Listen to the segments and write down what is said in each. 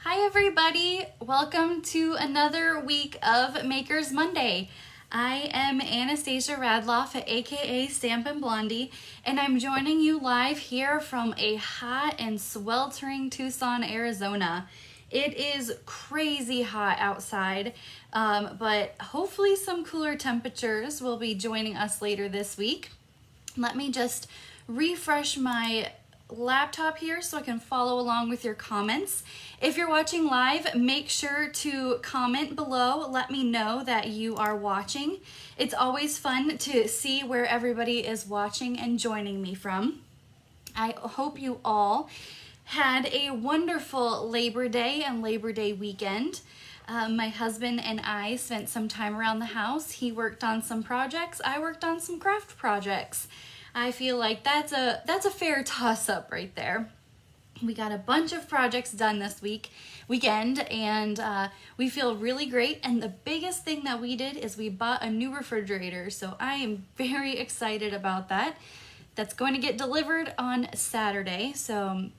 Hi everybody, welcome to another week of Makers Monday. I am Anastasia Radloff, aka Stampin Blondie, and I'm joining you live here from a hot and sweltering Tucson, Arizona. It is crazy hot outside, but hopefully some cooler temperatures will be joining us later this week. Let me just refresh my laptop here so I can follow along with your comments. If you're watching live, make sure to comment below. Let me know that you are watching. It's always fun to see where everybody is watching and joining me from. I hope you all had a wonderful Labor Day and Labor Day weekend. My husband and I spent some time around the house. He worked on some projects. I worked on some craft projects. I feel like that's a fair toss-up right there. We got a bunch of projects done this weekend, and we feel really great. And the biggest thing that we did is we bought a new refrigerator. So I am very excited about that. That's going to get delivered on Saturday. So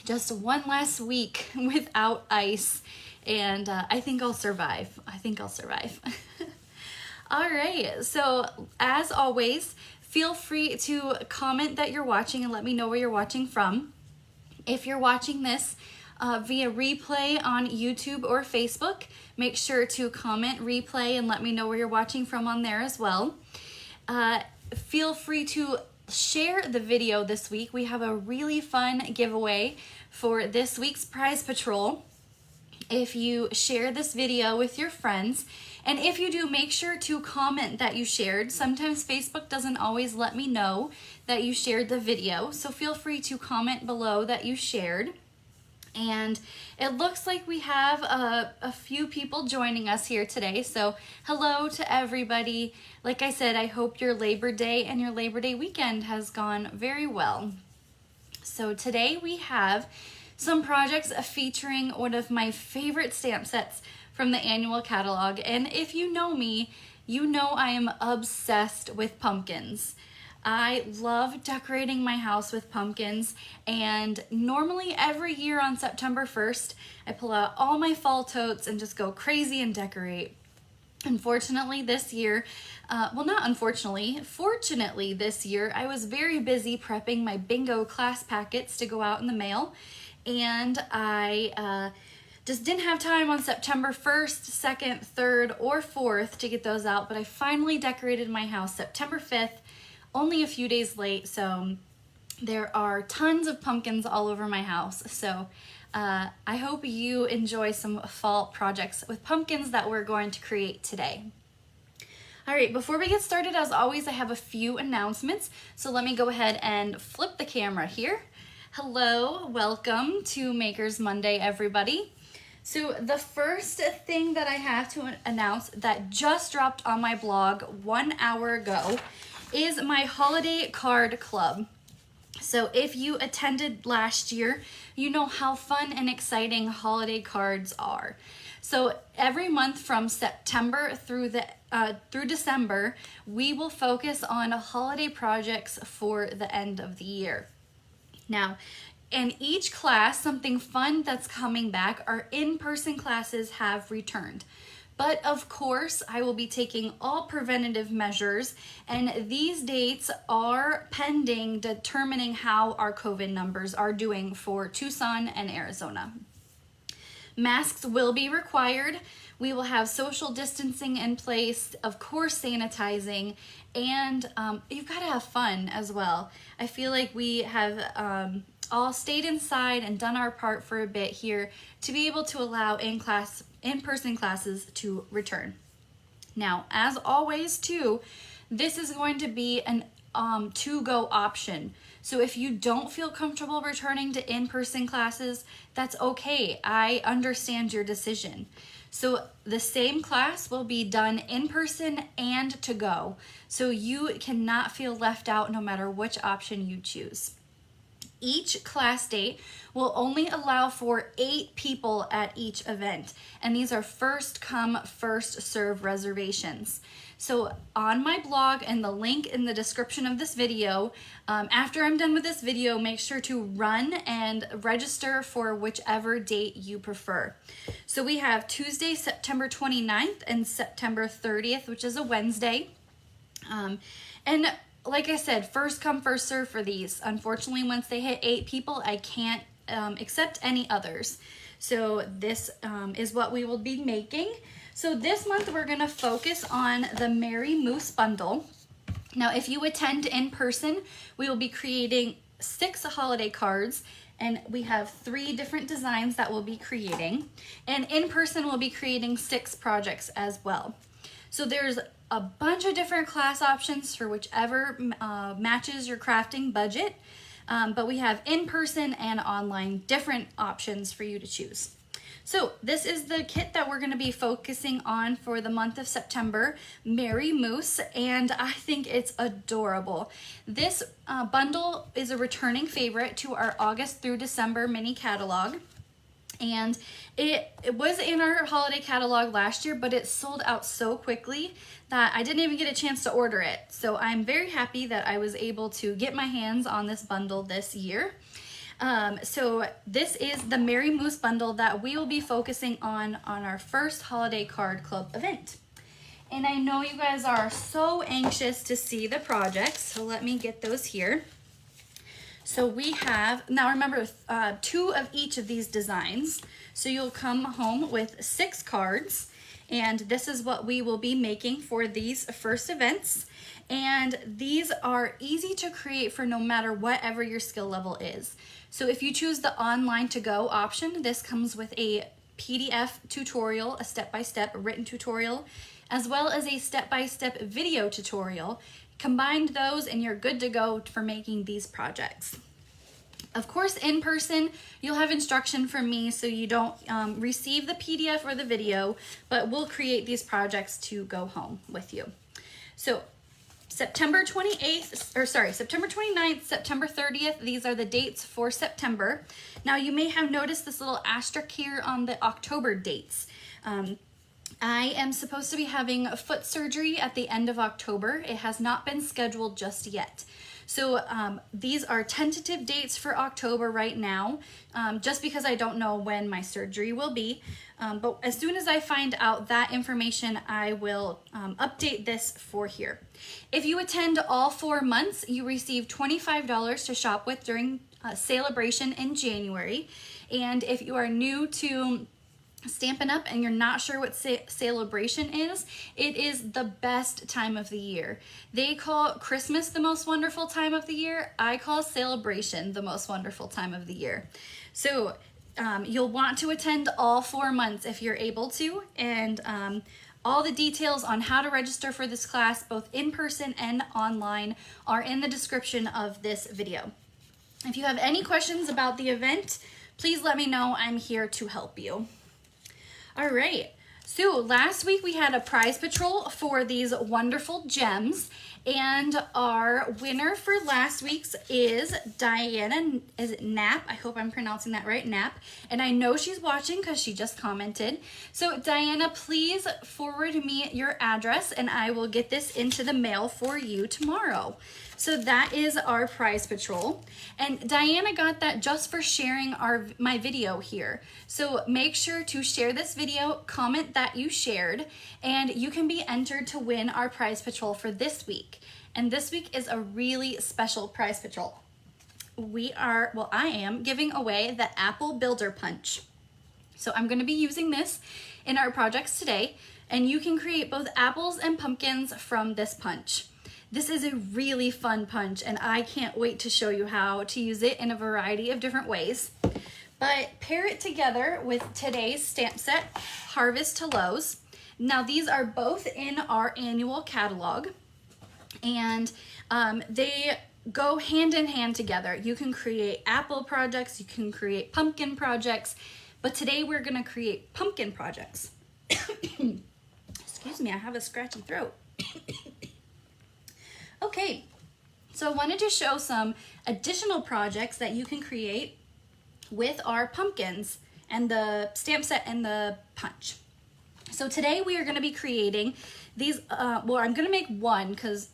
just one less week without ice, and I think I'll survive. All right, so as always, feel free to comment that you're watching and let me know where you're watching from. If you're watching this via replay on YouTube or Facebook, make sure to comment replay and let me know where you're watching from on there as well. Feel free to share the video this week. We have a really fun giveaway for this week's prize patrol. If you share this video with your friends, and if you do, make sure to comment that you shared. Sometimes Facebook doesn't always let me know that you shared the video, so feel free to comment below that you shared. And it looks like we have a few people joining us here today, so hello to everybody. Like I said, I hope your Labor Day and your Labor Day weekend has gone very well. So today we have some projects featuring one of my favorite stamp sets from the annual catalog. And if you know me, you know I am obsessed with pumpkins. I love decorating my house with pumpkins, and normally every year on September 1st, I pull out all my fall totes and just go crazy and decorate. Unfortunately this year, fortunately this year, I was very busy prepping my bingo class packets to go out in the mail, and I just didn't have time on September 1st, 2nd, 3rd, or 4th to get those out, but I finally decorated my house September 5th, only a few days late, so there are tons of pumpkins all over my house. So I hope you enjoy some fall projects with pumpkins that we're going to create today. All right, before we get started, as always, I have a few announcements, so let me go ahead and flip the camera here. Hello, welcome to Makers Monday, everybody. So the first thing that I have to announce that just dropped on my blog 1 hour ago is my holiday card club. So if you attended last year, you know how fun and exciting holiday cards are. So every month from September through December, we will focus on holiday projects for the end of the year. Now, in each class, something fun that's coming back, our in-person classes have returned. But of course, I will be taking all preventative measures, and these dates are pending determining how our COVID numbers are doing for Tucson and Arizona. Masks will be required. We will have social distancing in place, of course sanitizing, and you've got to have fun as well. I feel like we have all stayed inside and done our part for a bit here to be able to allow in-person classes to return. Now, as always too, this is going to be an to-go option. So if you don't feel comfortable returning to in-person classes, that's okay. I understand your decision. So the same class will be done in person and to go. So you cannot feel left out no matter which option you choose. Each class date will only allow for 8 people at each event, and these are first come, first serve reservations. So on my blog and the link in the description of this video, after I'm done with this video, make sure to run and register for whichever date you prefer. So we have Tuesday, September 29th and September 30th, which is a Wednesday. And like I said, first come, first serve for these. Unfortunately, once they hit 8 people, I can't accept any others. So this is what we will be making. So this month we're gonna focus on the Merry Moose bundle. Now, if you attend in person, we will be creating 6 holiday cards, and we have 3 different designs that we'll be creating. And in person, we'll be creating 6 projects as well. So there's a bunch of different class options for whichever matches your crafting budget, but we have in-person and online different options for you to choose. So this is the kit that we're going to be focusing on for the month of September, Merry Moose, and I think it's adorable. This bundle is a returning favorite to our August through December mini catalog. And it was in our holiday catalog last year, but it sold out so quickly that I didn't even get a chance to order it. So I'm very happy that I was able to get my hands on this bundle this year. So this is the Merry Moose bundle that we will be focusing on our first holiday card club event. And I know you guys are so anxious to see the projects, so let me get those here. So we have, now remember, 2 of each of these designs. So you'll come home with 6 cards, and this is what we will be making for these first events. And these are easy to create for no matter whatever your skill level is. So if you choose the online to go option, this comes with a PDF tutorial, a step-by-step written tutorial, as well as a step-by-step video tutorial. Combine those and you're good to go for making these projects. Of course, in person, you'll have instruction from me so you don't receive the PDF or the video, but we'll create these projects to go home with you. So September 29th, September 30th, these are the dates for September. Now you may have noticed this little asterisk here on the October dates. I am supposed to be having foot surgery at the end of October. It has not been scheduled just yet. So these are tentative dates for October right now, just because I don't know when my surgery will be. But as soon as I find out that information, I will update this for here. If you attend all 4 months, you receive $25 to shop with during Celebration in January. And if you are new to Stampin' Up! And you're not sure what Celebration is, it is the best time of the year. They call Christmas the most wonderful time of the year. I call Celebration the most wonderful time of the year. So you'll want to attend all 4 months if you're able to, and all the details on how to register for this class, both in person and online, are in the description of this video. If you have any questions about the event, please let me know. I'm here to help you. All right, so last week we had a prize patrol for these wonderful gems, and our winner for last week's is Diana, is it Knapp? I hope I'm pronouncing that right, Knapp, and I know she's watching because she just commented. So Diana, please forward me your address and I will get this into the mail for you tomorrow. So that is our prize patrol. And Diana got that just for sharing my video here. So make sure to share this video, comment that you shared, and you can be entered to win our prize patrol for this week. And this week is a really special prize patrol. I am giving away the Apple Builder Punch. So I'm gonna be using this in our projects today, and you can create both apples and pumpkins from this punch. This is a really fun punch, and I can't wait to show you how to use it in a variety of different ways. But pair it together with today's stamp set, Harvest to Lowe's. Now these are both in our annual catalog, and they go hand in hand together. You can create apple projects, you can create pumpkin projects, but today we're gonna create pumpkin projects. Excuse me, I have a scratchy throat. Okay, So I wanted to show some additional projects that you can create with our pumpkins and the stamp set and the punch. So today we are going to be creating these, well, I'm going to make one because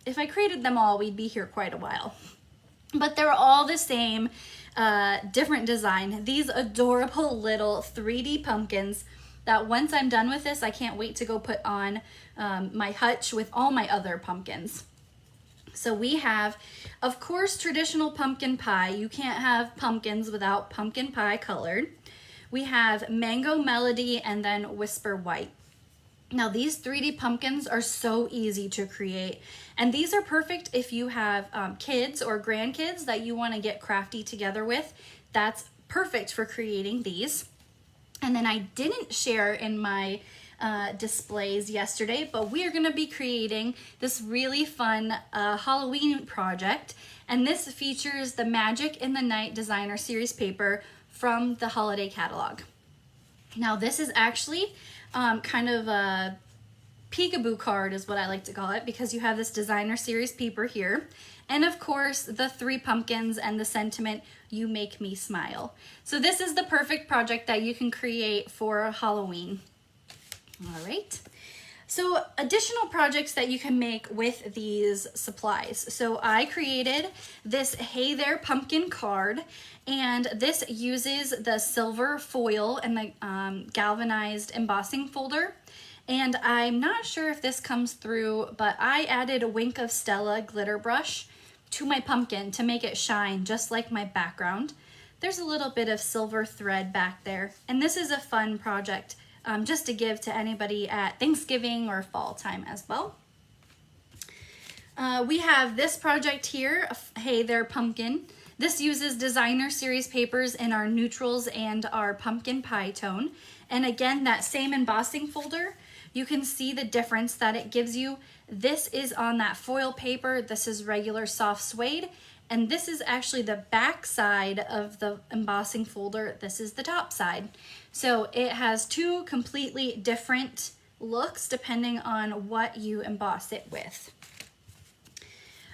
if I created them all, we'd be here quite a while. But they're all the same, different design. These adorable little 3D pumpkins that once I'm done with this, I can't wait to go put on my hutch with all my other pumpkins. So we have, of course, traditional pumpkin pie. You can't have pumpkins without pumpkin pie colored. We have Mango Melody and then Whisper White. Now these 3D pumpkins are so easy to create, and these are perfect if you have kids or grandkids that you want to get crafty together with. That's perfect for creating these. And then I didn't share in my displays yesterday, but we are going to be creating this really fun Halloween project, and this features the Magic in the Night Designer Series paper from the holiday catalog. Now this is actually kind of a peekaboo card is what I like to call it, because you have this designer series paper here, and of course the 3 pumpkins and the sentiment, "You make me smile." So this is the perfect project that you can create for Halloween. All right. So additional projects that you can make with these supplies. So I created this Hey There Pumpkin card, and this uses the silver foil and the galvanized embossing folder. And I'm not sure if this comes through, but I added a Wink of Stella glitter brush to my pumpkin to make it shine just like my background. There's a little bit of silver thread back there, and this is a fun project just to give to anybody at Thanksgiving or fall time as well. We have this project here, Hey There Pumpkin. This uses designer series papers in our neutrals and our pumpkin pie tone. And again, that same embossing folder, you can see the difference that it gives you. This is on that foil paper, this is regular soft suede, and this is actually the back side of the embossing folder. This is the top side. So it has 2 completely different looks depending on what you emboss it with.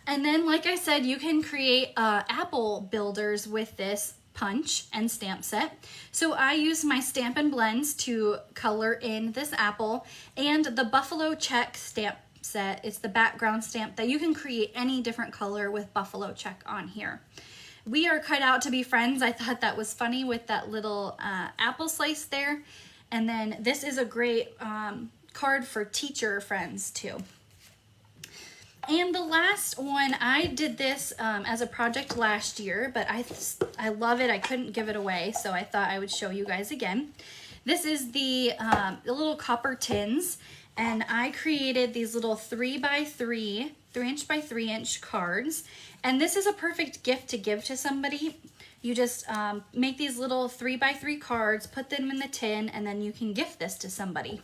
And then, like I said, you can create apple builders with this punch and stamp set. So I use my Stampin' blends to color in this apple, and the buffalo check stamp set. It's the background stamp that you can create any different color with buffalo check on here. We are cut out to be friends. I thought that was funny with that little apple slice there. And then this is a great card for teacher friends too. And the last one, I did this as a project last year, but I love it. I couldn't give it away, so I thought I would show you guys again. This is the little copper tins, and I created these little 3x3, 3" by 3" cards. And this is a perfect gift to give to somebody. You just make these little 3x3 cards, put them in the tin, and then you can gift this to somebody.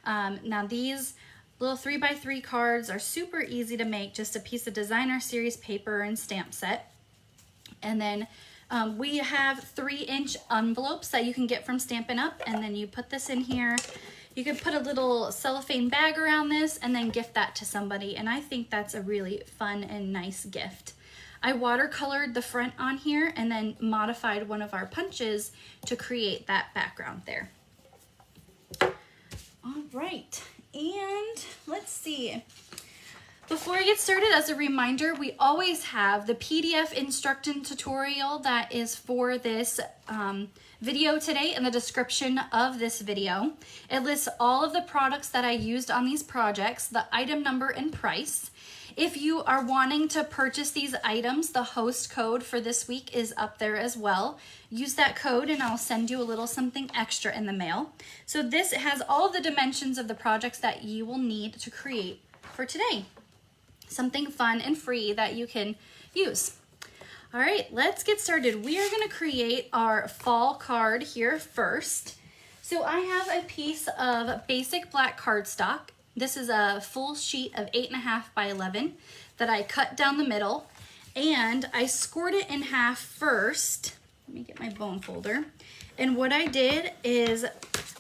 Now these little 3x3 cards are super easy to make, just a piece of designer series paper and stamp set. And then we have 3" envelopes that you can get from Stampin' Up, and then you put this in here. You can put a little cellophane bag around this and then gift that to somebody, and I think that's a really fun and nice gift. I watercolored the front on here and then modified one of our punches to create that background there. All right, and let's see. Before I get started, as a reminder, we always have the PDF instruction tutorial that is for this video today in the description of this video. It lists all of the products that I used on these projects, the item number and price. If you are wanting to purchase these items, the host code for this week is up there as well. Use that code and I'll send you a little something extra in the mail. So this has all the dimensions of the projects that you will need to create for today. Something fun and free that you can use. All right, let's get started. We are going to create our fall card here first. So I have a piece of basic black cardstock. This is a full sheet of 8.5 by 11 that I cut down the middle, and I scored it in half first. Let me get my bone folder. And what I did is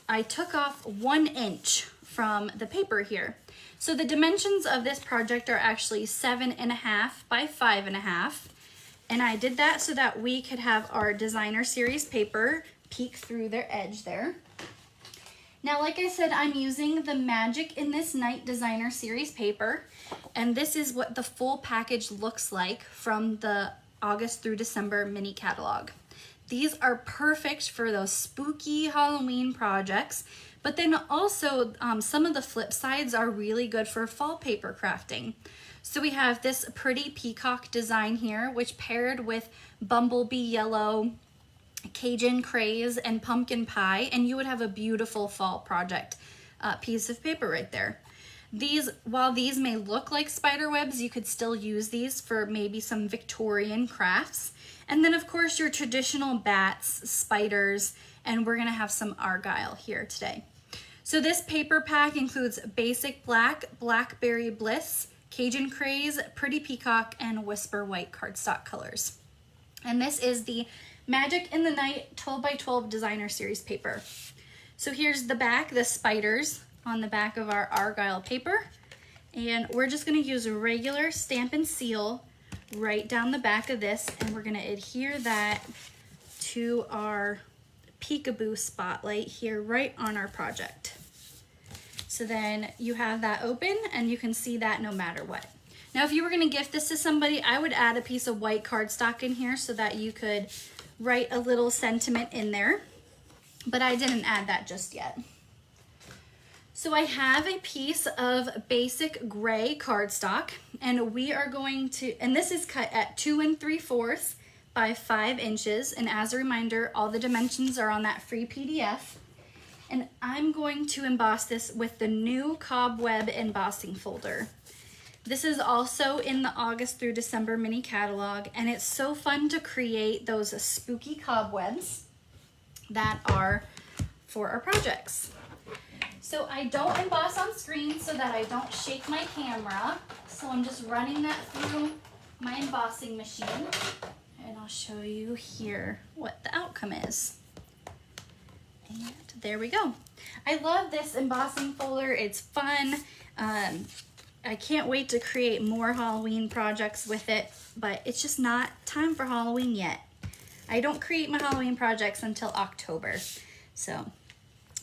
I took off 1 inch from the paper here. So the dimensions of this project are actually 7.5 by 5.5. And I did that so that we could have our designer series paper peek through their edge there. Now, like I said, I'm using the Magic in This Night designer series paper. And this is what the full package looks like from the August through December mini catalog. These are perfect for those spooky Halloween projects, but then also some of the flip sides are really good for fall paper crafting. So we have this pretty peacock design here, which paired with bumblebee yellow, Cajun craze, and pumpkin pie, and you would have a beautiful fall project piece of paper right there. While these may look like spider webs, you could still use these for maybe some Victorian crafts. And then of course your traditional bats, spiders, and we're gonna have some argyle here today. So this paper pack includes basic black, blackberry bliss, Cajun craze, pretty peacock, and whisper white cardstock colors. And this is the Magic in the Night 12 by 12 designer series paper. So here's the back, the spiders on the back of our argyle paper. And we're just gonna use a regular Stampin' Seal right down the back of this, and we're gonna adhere that to our peekaboo spotlight here right on our project. So then you have that open and you can see that no matter what. Now, if you were gonna gift this to somebody, I would add a piece of white cardstock in here so that you could write a little sentiment in there, but I didn't add that just yet. So I have a piece of basic gray cardstock, and we are going to, and this is cut at 2 3/4 by 5 inches. And as a reminder, all the dimensions are on that free PDF. And I'm going to emboss this with the new cobweb embossing folder. This is also in the August through December mini catalog, and it's so fun to create those spooky cobwebs that are for our projects. So I don't emboss on screen so that I don't shake my camera. So I'm just running that through my embossing machine, and I'll show you here what the outcome is. And there we go. I love this embossing folder. It's fun. I can't wait to create more Halloween projects with it, but it's just not time for Halloween yet. I don't create my Halloween projects until October. So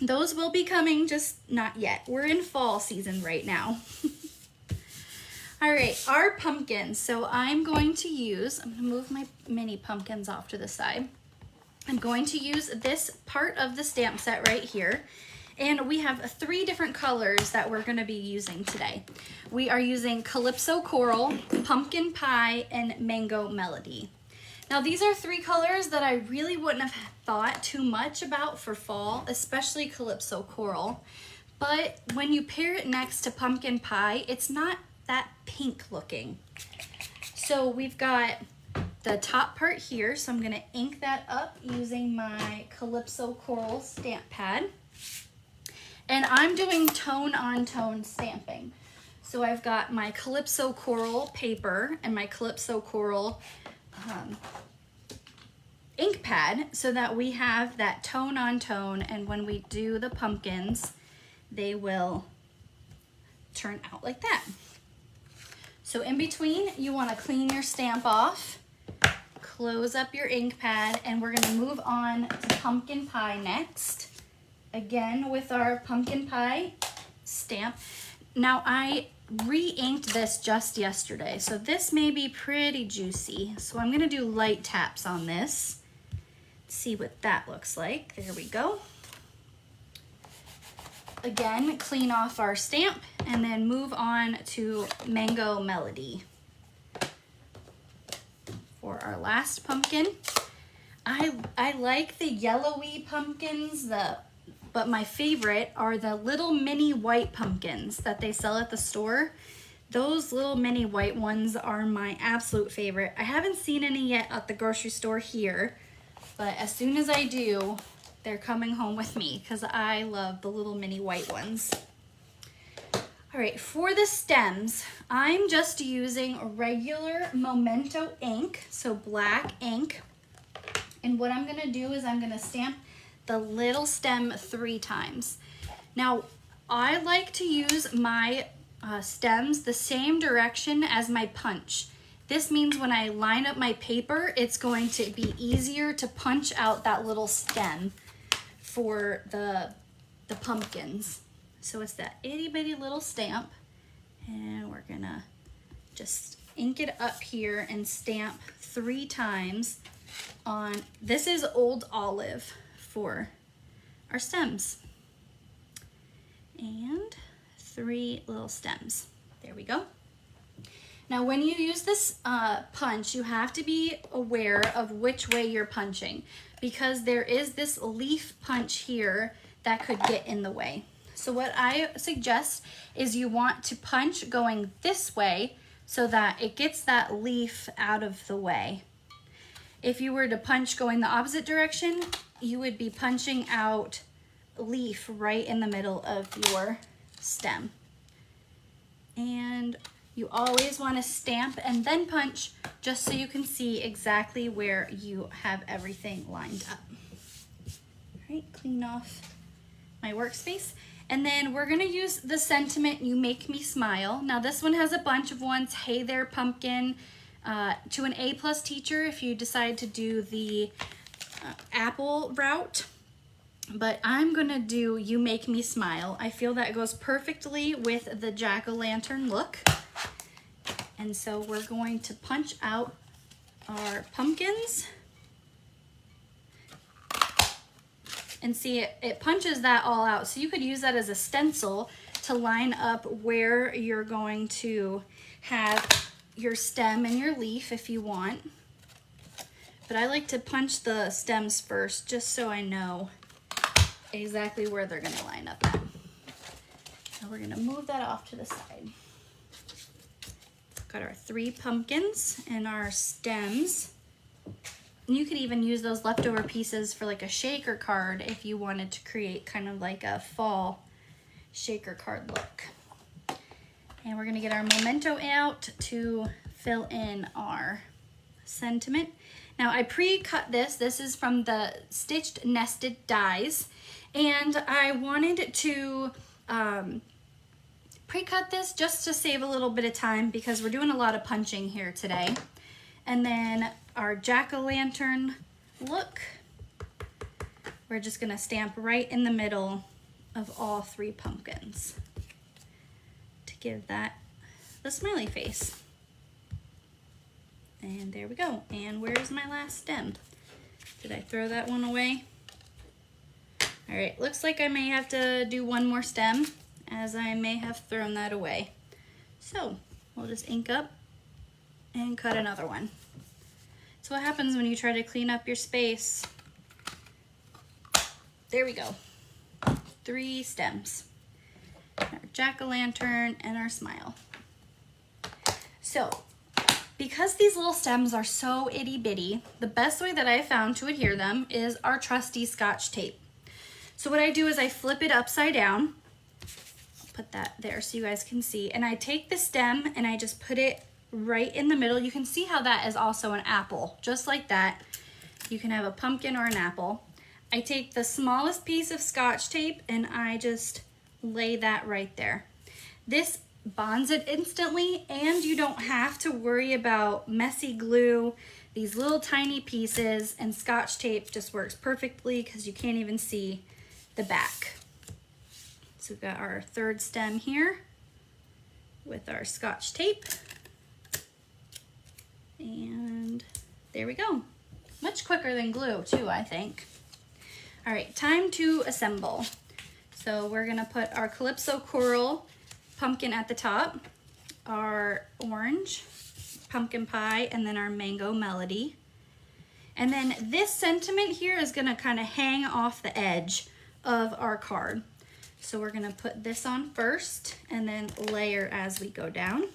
those will be coming, just not yet. We're in fall season right now. All right, our pumpkins. So I'm going to move my mini pumpkins off to the side. I'm going to use this part of the stamp set right here. And we have 3 different colors that we're gonna be using today. We are using Calypso Coral, Pumpkin Pie, and Mango Melody. Now these are 3 colors that I really wouldn't have thought too much about for fall, especially Calypso Coral. But when you pair it next to Pumpkin Pie, it's not that pink looking. So we've got the top part here, so I'm gonna ink that up using my Calypso Coral stamp pad. And I'm doing tone on tone stamping. So I've got my Calypso Coral paper and my Calypso Coral ink pad so that we have that tone on tone, and when we do the pumpkins, they will turn out like that. So in between, you want to clean your stamp off, close up your ink pad, and we're going to move on to Pumpkin Pie next. Again with our Pumpkin Pie stamp. Now I re-inked this just yesterday, so this may be pretty juicy. So I'm gonna do light taps on this. See what that looks like. There we go. Again, clean off our stamp and then move on to Mango Melody. For our last pumpkin, I like the yellowy pumpkins, but my favorite are the little mini white pumpkins that they sell at the store. Those little mini white ones are my absolute favorite. I haven't seen any yet at the grocery store here, but as soon as I do, they're coming home with me because I love the little mini white ones. All right, for the stems, I'm just using regular Memento ink, so black ink. And what I'm gonna do is I'm gonna stamp the little stem 3 times. Now, I like to use my stems the same direction as my punch. This means when I line up my paper, it's going to be easier to punch out that little stem for the pumpkins. So it's that itty bitty little stamp, and we're gonna just ink it up here and stamp 3 times on, this is Old Olive for our stems. And 3 little stems. There we go. Now when you use this punch, you have to be aware of which way you're punching, because there is this leaf punch here that could get in the way. So what I suggest is you want to punch going this way so that it gets that leaf out of the way. If you were to punch going the opposite direction, you would be punching out leaf right in the middle of your stem. And you always want to stamp and then punch, just so you can see exactly where you have everything lined up. All right, clean off my workspace. And then we're gonna use the sentiment, "You Make Me Smile." Now this one has a bunch of ones. Hey there, pumpkin. To an A+ teacher if you decide to do the apple route. But I'm gonna do "You Make Me Smile." I feel that goes perfectly with the jack-o'-lantern look. And so we're going to punch out our pumpkins. And see, it punches that all out. So you could use that as a stencil to line up where you're going to have your stem and your leaf if you want. But I like to punch the stems first, just so I know exactly where they're gonna line up at. Now we're gonna move that off to the side. Got our 3 pumpkins and our stems. And you could even use those leftover pieces for like a shaker card if you wanted to create kind of like a fall shaker card look. And we're gonna get our memento out to fill in our sentiment. Now I pre-cut this. This is from the Stitched Nested Dies. And I wanted to pre-cut this just to save a little bit of time, because we're doing a lot of punching here today. And then our jack-o'-lantern look, we're just gonna stamp right in the middle of all 3 pumpkins to give that the smiley face. And there we go. And where's my last stem? Did I throw that one away? All right, looks like I may have to do one more stem, as I may have thrown that away. So we'll just ink up and cut another one. So what happens when you try to clean up your space? There we go. 3 stems. Our jack-o'-lantern and our smile. So, because these little stems are so itty bitty, the best way that I found to adhere them is our trusty Scotch tape. So what I do is I flip it upside down. I'll put that there so you guys can see. And I take the stem and I just put it right in the middle. You can see how that is also an apple, just like that. You can have a pumpkin or an apple. I take the smallest piece of Scotch tape and I just lay that right there. This bonds it instantly, and you don't have to worry about messy glue, these little tiny pieces, and Scotch tape just works perfectly because you can't even see the back. So we've got our 3rd stem here with our Scotch tape. And there we go. Much quicker than glue too, I think. All right, time to assemble. So we're gonna put our Calypso Coral pumpkin at the top, our orange pumpkin pie, and then our mango melody. And then this sentiment here is gonna kind of hang off the edge of our card. So we're gonna put this on first and then layer as we go down.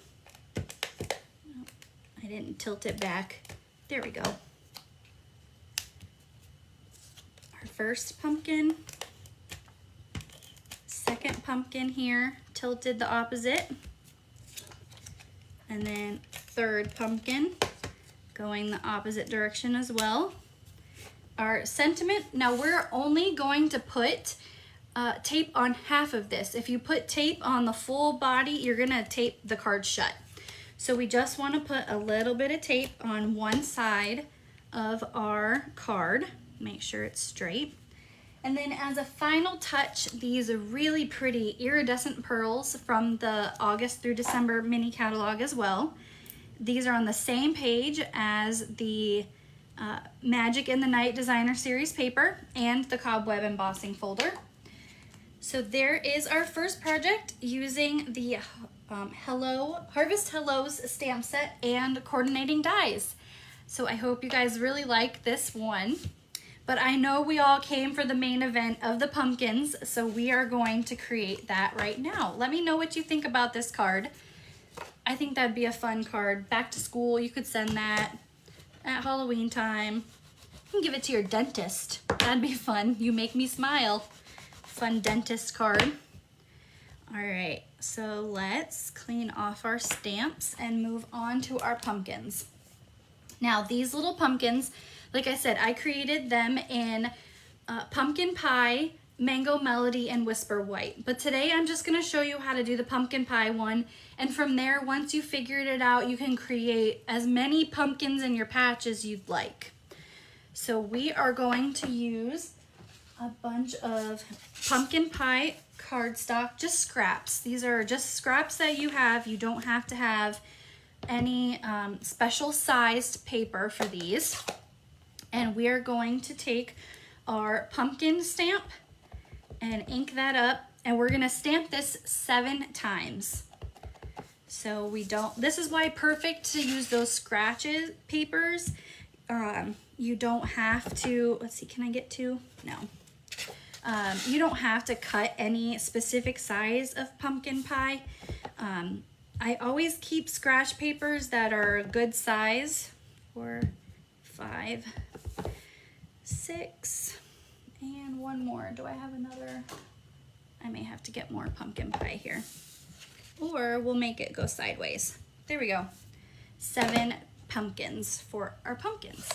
I didn't tilt it back. There we go. Our first pumpkin, second pumpkin here, tilted the opposite, and then 3rd pumpkin going the opposite direction as well. Our sentiment, now we're only going to put tape on half of this. If you put tape on the full body, you're gonna tape the card shut. So we just want to put a little bit of tape on one side of our card. Make sure it's straight. And then as a final touch, these are really pretty iridescent pearls from the August through December mini catalog as well. These are on the same page as the Magic in the Night Designer Series paper and the cobweb embossing folder. So there is our first project using the Harvest Hellos stamp set and coordinating dies. So I hope you guys really like this one. But I know we all came for the main event of the pumpkins, so we are going to create that right now. Let me know what you think about this card. I think that'd be a fun card. Back to school, you could send that. At Halloween time, you can give it to your dentist. That'd be fun. You make me smile. Fun dentist card. All right, so let's clean off our stamps and move on to our pumpkins. Now, these little pumpkins, like I said, I created them in Pumpkin Pie, Mango Melody, and Whisper White. But today I'm just gonna show you how to do the Pumpkin Pie one. And from there, once you figured it out, you can create as many pumpkins in your patch as you'd like. So we are going to use a bunch of Pumpkin Pie cardstock, just scraps. These are just scraps that you have. You don't have to have any special sized paper for these. And we are going to take our pumpkin stamp and ink that up, and we're gonna stamp this 7 times. So we don't, this is why perfect to use those scratches papers. You don't have to, let's see, can I get 2? No. You don't have to cut any specific size of pumpkin pie. I always keep scratch papers that are a good size. 4, 5, 6, and one more. Do I have another? I may have to get more pumpkin pie here. Or we'll make it go sideways. There we go. 7 pumpkins for our pumpkins.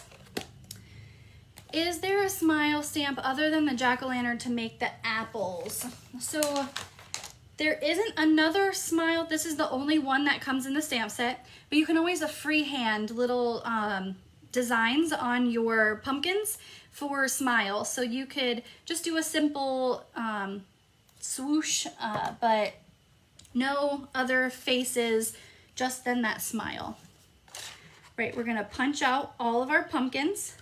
Is there a smile stamp other than the jack-o'-lantern to make the apples? So there isn't another smile. This is the only one that comes in the stamp set, but you can always freehand little designs on your pumpkins for smile. So you could just do a simple swoosh, but no other faces, just then that smile. Right, we're gonna punch out all of our pumpkins.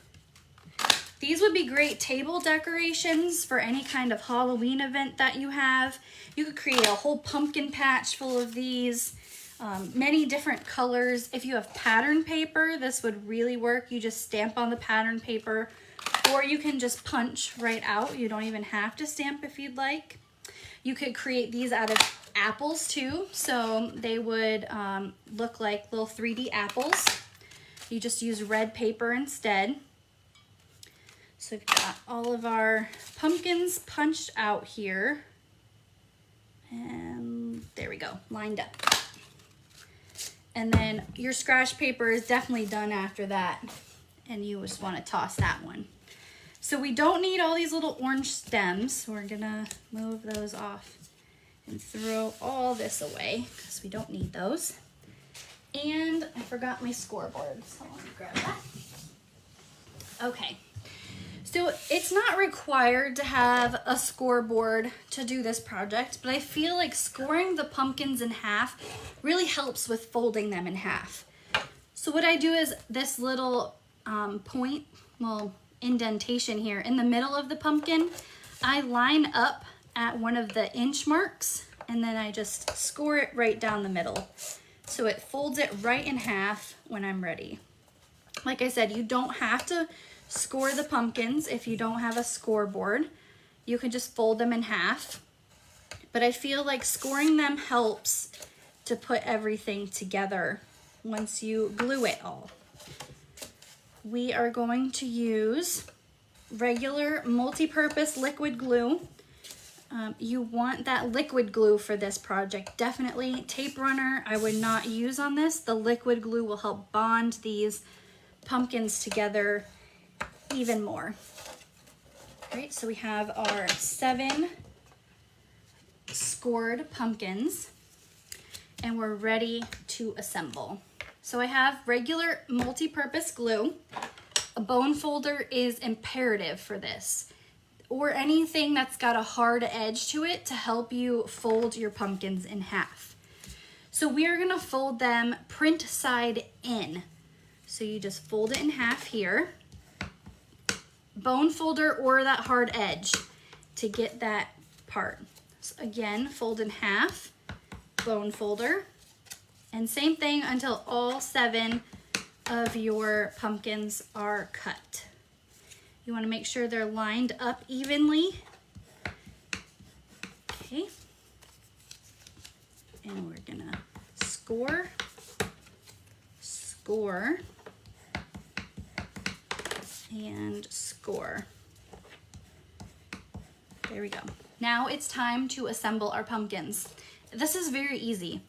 These would be great table decorations for any kind of Halloween event that you have. You could create a whole pumpkin patch full of these, many different colors. If you have pattern paper, this would really work. You just stamp on the pattern paper, or you can just punch right out. You don't even have to stamp if you'd like. You could create these out of apples too, so they would look like little 3D apples. You just use red paper instead. So we've got all of our pumpkins punched out here. And there we go, lined up. And then your scratch paper is definitely done after that. And you just want to toss that one. So we don't need all these little orange stems. So we're gonna move those off and throw all this away because we don't need those. And I forgot my scoreboard, so let me grab that. Okay. So it's not required to have a scoreboard to do this project, but I feel like scoring the pumpkins in half really helps with folding them in half. So what I do is this little point, well, indentation here in the middle of the pumpkin, I line up at one of the inch marks, and then I just score it right down the middle. So it folds it right in half when I'm ready. Like I said, you don't have to score the pumpkins if you don't have a scoreboard. You can just fold them in half. But I feel like scoring them helps to put everything together once you glue it all. We are going to use regular multi-purpose liquid glue. You want that liquid glue for this project. Definitely tape runner I would not use on this. The liquid glue will help bond these pumpkins together even more. All right, so we have our 7 scored pumpkins, and we're ready to assemble. So I have regular multi-purpose glue. A bone folder is imperative for this, or anything that's got a hard edge to it to help you fold your pumpkins in half. So we're gonna fold them print side in. So you just fold it in half here. Bone folder or that hard edge to get that part. So again, fold in half, bone folder, and same thing until all 7 of your pumpkins are cut. You want to make sure they're lined up evenly. Okay. And we're gonna score, score, and score. There we go. Now it's time to assemble our pumpkins. This is very easy.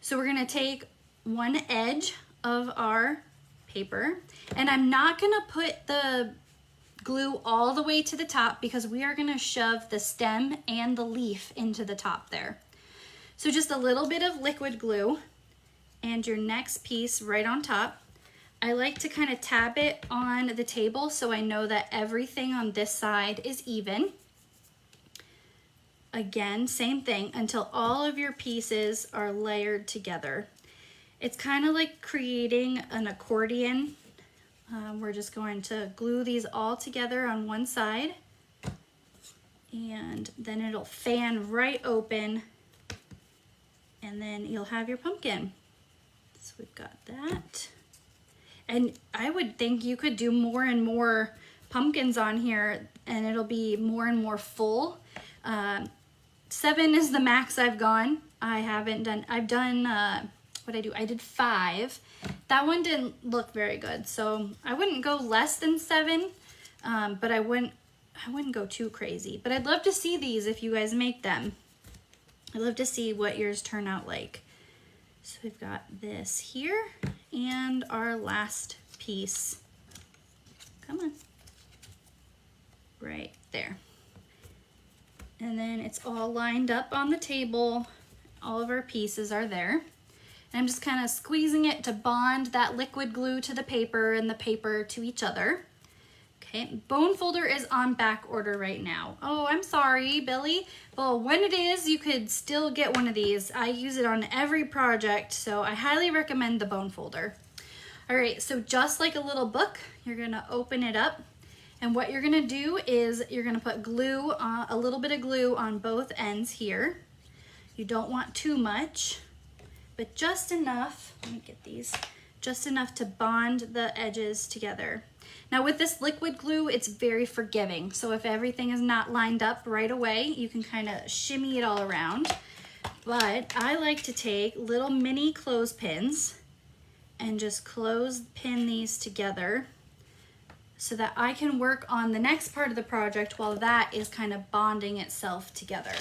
So we're gonna take one edge of our paper, and I'm not gonna put the glue all the way to the top because we are gonna shove the stem and the leaf into the top there. So just a little bit of liquid glue and your next piece right on top. I like to kind of tap it on the table so I know that everything on this side is even. Again, same thing until all of your pieces are layered together. It's kind of like creating an accordion. We're just going to glue these all together on one side, and then it'll fan right open, and then you'll have your pumpkin. So we've got that. And I would think you could do more and more pumpkins on here and it'll be more and more full. 7 is the max I've gone. I've done, what I do? I did 5. That one didn't look very good, so I wouldn't go less than 7, but I wouldn't go too crazy. But I'd love to see these if you guys make them. I'd love to see what yours turn out like. So we've got this here and our last piece. Come on. Right there. And then it's all lined up on the table. All of our pieces are there. And I'm just kind of squeezing it to bond that liquid glue to the paper and the paper to each other. Okay, bone folder is on back order right now. Oh, I'm sorry, Billy. Well, when it is, you could still get one of these. I use it on every project, so I highly recommend the bone folder. All right, so just like a little book, you're gonna open it up, and what you're gonna do is you're gonna put glue, a little bit of glue on both ends here. You don't want too much, but just enough. Let me get these. Just enough to bond the edges together. Now with this liquid glue, it's very forgiving. So if everything is not lined up right away, you can kind of shimmy it all around. But I like to take little mini clothespins and just clothespin these together so that I can work on the next part of the project while that is kind of bonding itself together.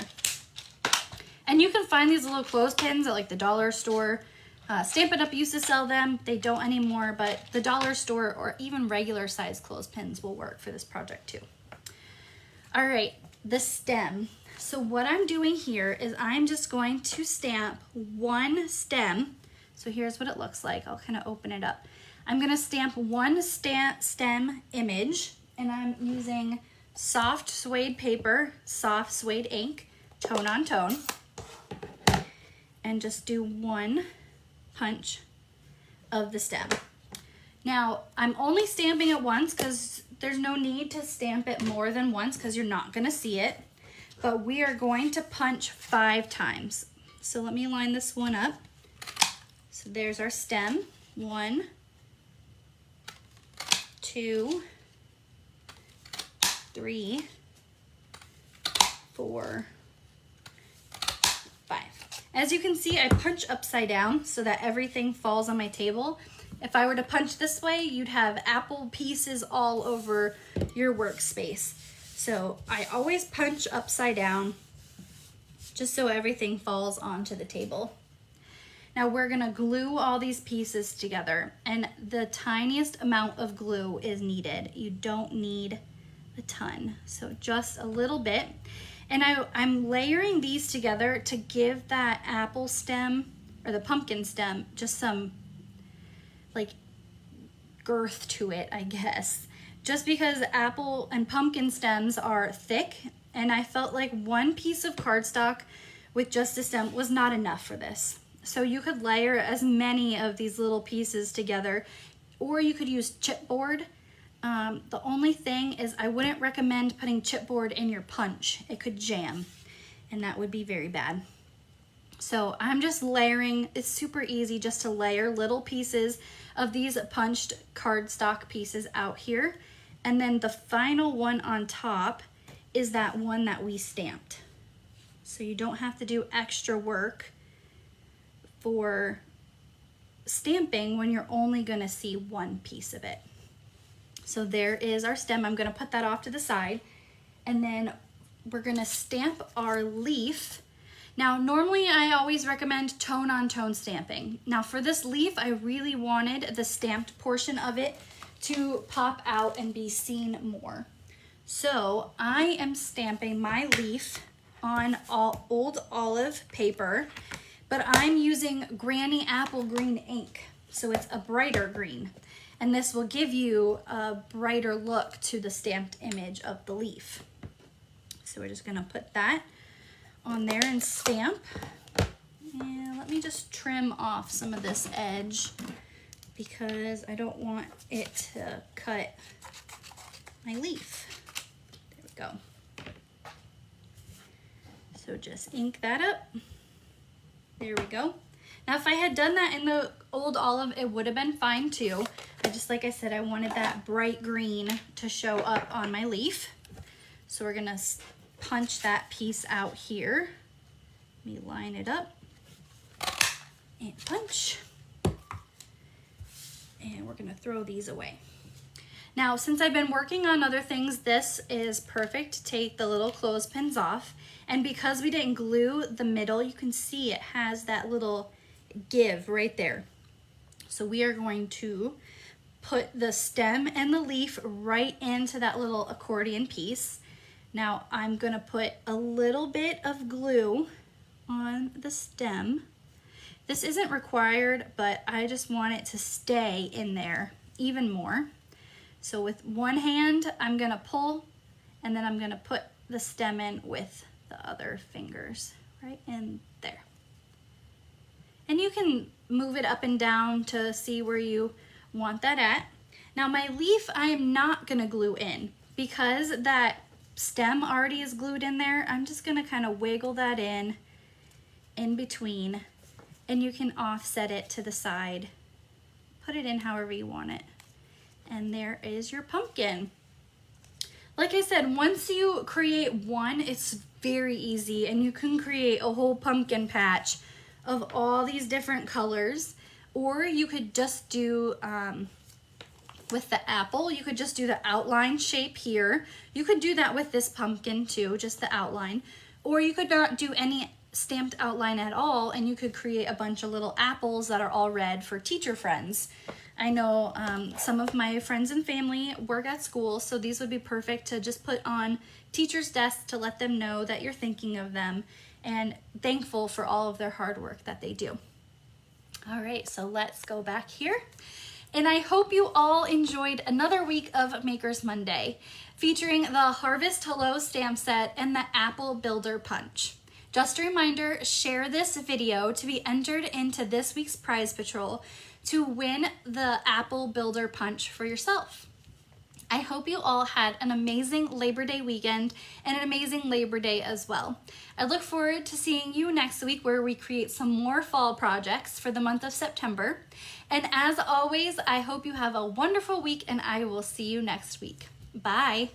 And you can find these little clothespins at like the dollar store. Stampin' Up! Used to sell them. They don't anymore, but the dollar store or even regular size clothespins will work for this project too. All right, the stem. So what I'm doing here is I'm just going to stamp one stem. So here's what it looks like. I'll kind of open it up. I'm gonna stamp one stem image, and I'm using soft suede paper, soft suede ink, tone on tone, and just do one punch of the stem. Now, I'm only stamping it once because there's no need to stamp it more than once because you're not gonna see it, but we are going to punch 5 times. So let me line this one up. So there's our stem. 1, 2, 3, 4, 5. As you can see, I punch upside down so that everything falls on my table. If I were to punch this way, you'd have apple pieces all over your workspace. So I always punch upside down just so everything falls onto the table. Now we're gonna glue all these pieces together, and the tiniest amount of glue is needed. You don't need a ton, so just a little bit. And I'm layering these together to give that apple stem or the pumpkin stem just some like girth to it, I guess. Just because apple and pumpkin stems are thick, and I felt like one piece of cardstock with just a stem was not enough for this. So you could layer as many of these little pieces together, or you could use chipboard. The only thing is I wouldn't recommend putting chipboard in your punch. It could jam, and that would be very bad. So I'm just layering. It's super easy just to layer little pieces of these punched cardstock pieces out here. And then the final one on top is that one that we stamped. So you don't have to do extra work for stamping when you're only gonna see one piece of it. So there is our stem. I'm gonna put that off to the side, and then we're gonna stamp our leaf. Now, normally I always recommend tone on tone stamping. Now for this leaf, I really wanted the stamped portion of it to pop out and be seen more. So I am stamping my leaf on old olive paper, but I'm using Granny Apple Green ink. So it's a brighter green. And this will give you a brighter look to the stamped image of the leaf. So we're just gonna put that on there and stamp. And let me just trim off some of this edge because I don't want it to cut my leaf. There we go. So just ink that up. There we go. Now if I had done that in the old olive, it would have been fine too. But just like I said, I wanted that bright green to show up on my leaf. So we're gonna punch that piece out here. Let me line it up and punch. And we're gonna throw these away. Now, since I've been working on other things, this is perfect to take the little clothespins off. And because we didn't glue the middle, you can see it has that little give right there. So we are going to put the stem and the leaf right into that little accordion piece. Now I'm gonna put a little bit of glue on the stem. This isn't required, but I just want it to stay in there even more. So with one hand, I'm gonna pull, and then I'm gonna put the stem in with the other fingers right in there. And you can move it up and down to see where you want that at. Now my leaf, I am not gonna glue in because that stem already is glued in there. I'm just gonna kind of wiggle that in between, and you can offset it to the side. Put it in however you want it. And there is your pumpkin. Like I said, once you create one, it's very easy, and you can create a whole pumpkin patch of all these different colors. Or you could just do, with the apple, you could just do the outline shape here. You could do that with this pumpkin too, just the outline. Or you could not do any stamped outline at all, and you could create a bunch of little apples that are all red for teacher friends. I know some of my friends and family work at school, so these would be perfect to just put on teachers' desks to let them know that you're thinking of them and thankful for all of their hard work that they do. All right, so let's go back here. And I hope you all enjoyed another week of Makers Monday, featuring the Harvest Hello stamp set and the Apple Builder Punch. Just a reminder, share this video to be entered into this week's prize patrol to win the Apple Builder Punch for yourself. I hope you all had an amazing Labor Day weekend and an amazing Labor Day as well. I look forward to seeing you next week where we create some more fall projects for the month of September. And as always, I hope you have a wonderful week, and I will see you next week. Bye.